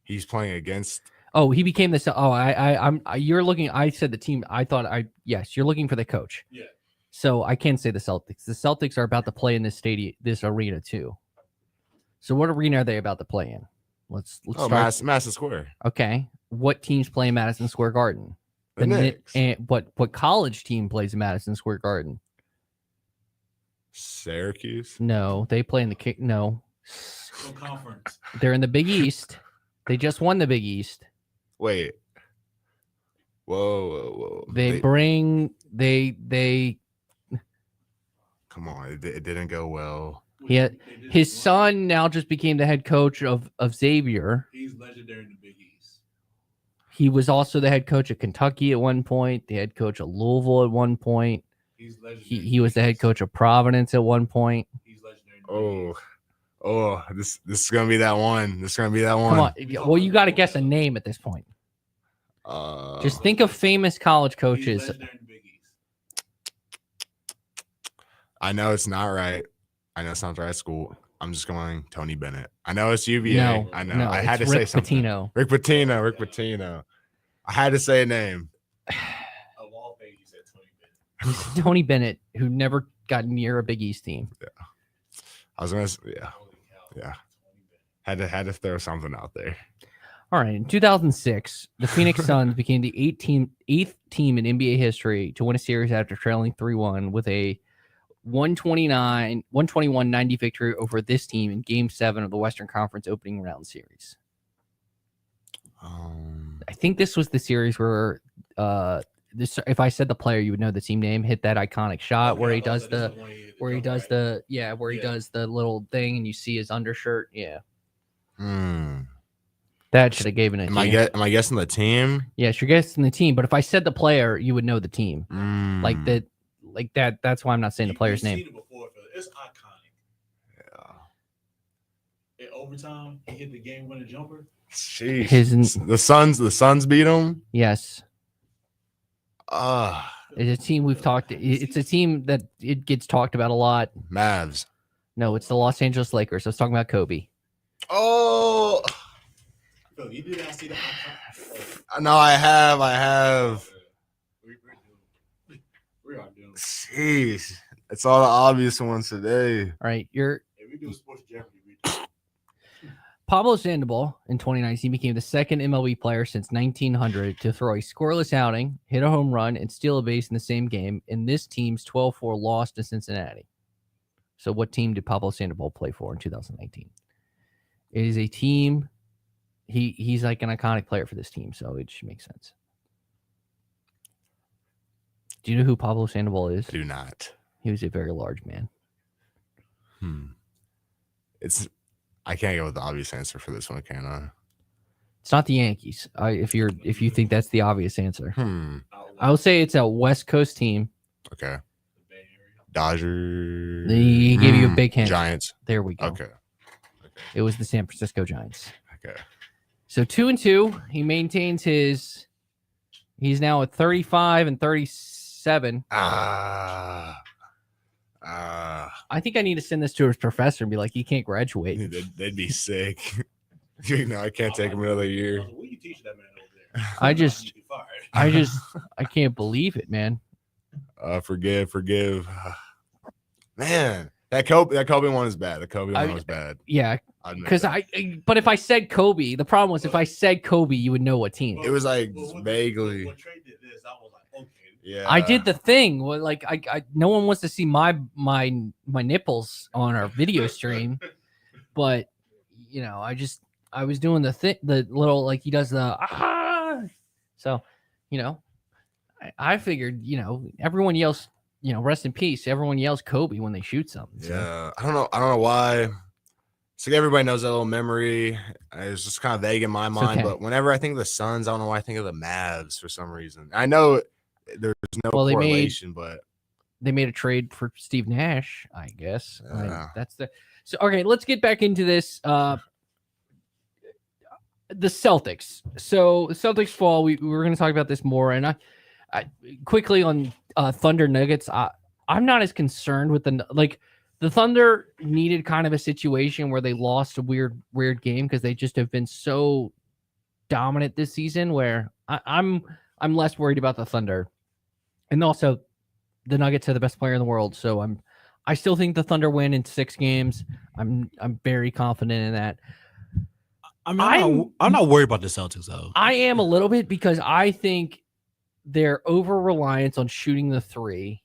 He's playing against. Oh, he became the. Oh, you're looking. I said the team. Yes, you're looking for the coach. Yeah. So I can't say the Celtics. The Celtics are about to play in this arena too. So what arena are they about to play in? Let's start. Madison Square. Okay. What teams play in Madison Square Garden? The Knicks. And what college team plays in Madison Square Garden? Syracuse. No, they play in the no. Conference. They're in the Big East. They just won the Big East. Wait. Whoa. They Come on, it didn't go well. His son now just became the head coach of Xavier. He's legendary in the Big East. He was also the head coach of Kentucky at one point, the head coach of Louisville at one point. He was the head coach of Providence at one point. He's legendary. This is gonna be that one. Come on. Well, you got to guess a name at this point. Just think of famous college coaches. I know it's not right. I know it sounds right at school. I'm just going Tony Bennett. I know it's UVA. No, I know. no, I had to it's say Rick something. Pitino. Rick Pitino. I had to say a name. Of all things, you said Tony Bennett. It's Tony Bennett, who never got near a Big East team. Yeah. I was gonna. Yeah. Had to throw something out there. All right. In 2006, the Phoenix Suns became the eighth team in NBA history to win a series after trailing 3-1 with a 121-90 victory over this team in Game 7 of the Western Conference opening round series. I think this was the series where if I said the player, you would know the team name. Hit that iconic shot where he does the little thing and you see his undershirt. Yeah. That should have given it. Am I guessing the team? Yes, you're guessing the team. But if I said the player, you would know the team. Like that. That's why I'm not saying the player's name. Seen it before, it's iconic. Yeah. In overtime, he hit the game-winning jumper. Jeez. The Suns beat them. Yes. It's a team we've talked. It's a team that it gets talked about a lot. Mavs. No, it's the Los Angeles Lakers. I was talking about Kobe. Oh. You did not see the icon. No, I have. We are doing. Jeez. It's all the obvious ones today. All right, If we do Sports Jeopardy, Pablo Sandoval in 2019 became the second MLB player since 1900 to throw a scoreless outing, hit a home run, and steal a base in the same game. And this team's 12-4 loss to Cincinnati. So what team did Pablo Sandoval play for in 2019? It is a team. He's like an iconic player for this team, so it should make sense. Do you know who Pablo Sandoval is? Do not. He was a very large man. I can't go with the obvious answer for this one, can I? It's not the Yankees. If you think that's the obvious answer, I will say it's a West Coast team. Okay. Dodgers. He gave you a big hint. Giants. There we go. Okay. It was the San Francisco Giants. Okay. So 2-2. He maintains his. He's now at 35-37. I think I need to send this to his professor and be like, he can't graduate. They'd be sick. I can't take him another year. what you teach that man over there? I can't believe it, man. Forgive. Man, that Kobe one is bad. The Kobe one was bad. Yeah, because but if I said Kobe, the problem was if I said Kobe, you would know what team. It was like vaguely. When Trey did this, I was like, okay. Yeah, I did the thing. Like I no one wants to see my nipples on our video stream, but I was doing the little like he does the So, I figured everyone yells rest in peace. Everyone yells Kobe when they shoot something. So. Yeah, I don't know why. It's like everybody knows that little memory. It's just kind of vague in my mind. okay. But whenever I think of the Suns, I don't know why I think of the Mavs for some reason. I know there's no correlation, but they made a trade for Steve Nash, I guess. Yeah. So okay, let's get back into this. The Celtics. So the Celtics fall. We were going to talk about this more, and I quickly on Thunder Nuggets. I'm not as concerned with the Thunder needed kind of a situation where they lost a weird game because they just have been so dominant this season. Where I'm less worried about the Thunder, and also the Nuggets are the best player in the world. So I still think the Thunder win in 6 games. I'm very confident in that. I'm not worried about the Celtics though. I am a little bit because I think their over reliance on shooting the three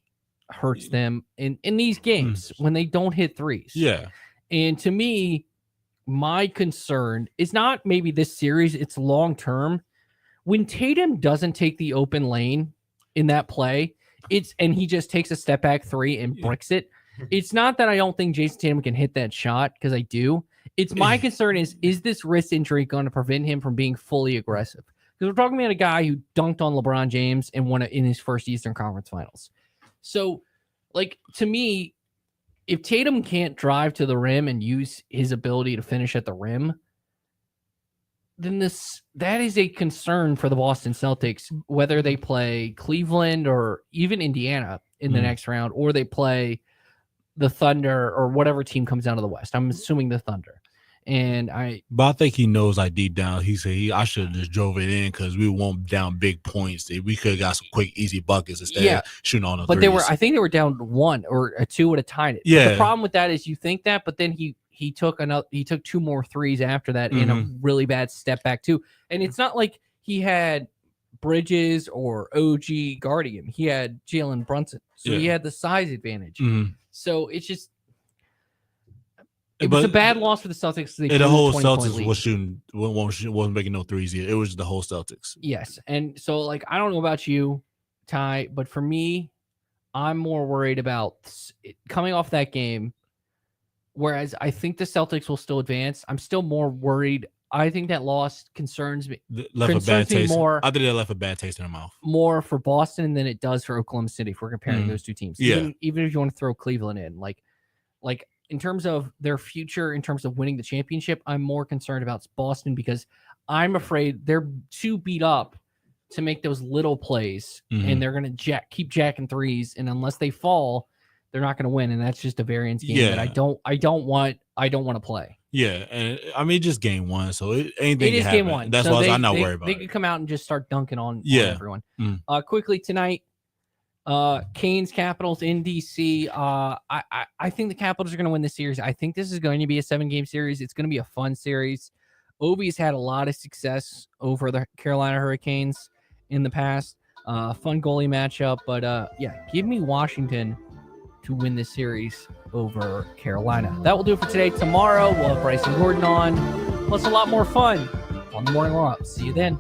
hurts them in these games when they don't hit threes. Yeah. And to me, my concern is not maybe this series, it's long term. When Tatum doesn't take the open lane in that play, and he just takes a step back three and bricks it. It's not that I don't think Jason Tatum can hit that shot, because I do. It's my concern is this wrist injury going to prevent him from being fully aggressive? Because we're talking about a guy who dunked on LeBron James and won it in his first Eastern Conference Finals. So, to me, if Tatum can't drive to the rim and use his ability to finish at the rim, then that is a concern for the Boston Celtics, whether they play Cleveland or even Indiana in the next round, or they play the Thunder or whatever team comes out of the West. I'm assuming the Thunder. But I think he knows, like, deep down, he said I should have just drove it in because we won't down big points. We could have got some quick, easy buckets instead of shooting on the but threes. I think they were down 1 or a 2 at a time. Yeah. But the problem with that is you think that, but then he took 2 more threes after that in a really bad step back too. And it's not like he had Bridges or OG guarding him. He had Jalen Brunson, so he had the size advantage. So it's just. It was a bad loss for the Celtics. The whole Celtics wasn't making no threes either. It was the whole Celtics. Yes, and so like I don't know about you, Ty, but for me, I'm more worried about coming off that game. Whereas I think the Celtics will still advance. I'm still more worried. I think that loss concerns me. Left a bad taste. I think they left a bad taste in their mouth. More for Boston than it does for Oklahoma City if we're comparing those two teams. Yeah. Even if you want to throw Cleveland in, like. In terms of their future, in terms of winning the championship, I'm more concerned about Boston because I'm afraid they're too beat up to make those little plays, and they're going to keep jacking threes, and unless they fall, they're not going to win, and that's just a variance game that I don't want to play. Yeah, and I mean just game 1, so anything. It is game 1. That's why I'm not worried about. They could come out and just start dunking on everyone. Quickly tonight. Canes Capitals in DC. I think the Capitals are going to win this series. I think this is going to be a 7-game series. It's going to be a fun series. Ovi's had a lot of success over the Carolina Hurricanes in the past. Fun goalie matchup, but give me Washington to win this series over Carolina. That will do it for today. Tomorrow we'll have Bryson Gordon on, plus a lot more fun on the morning warm-up. See you then.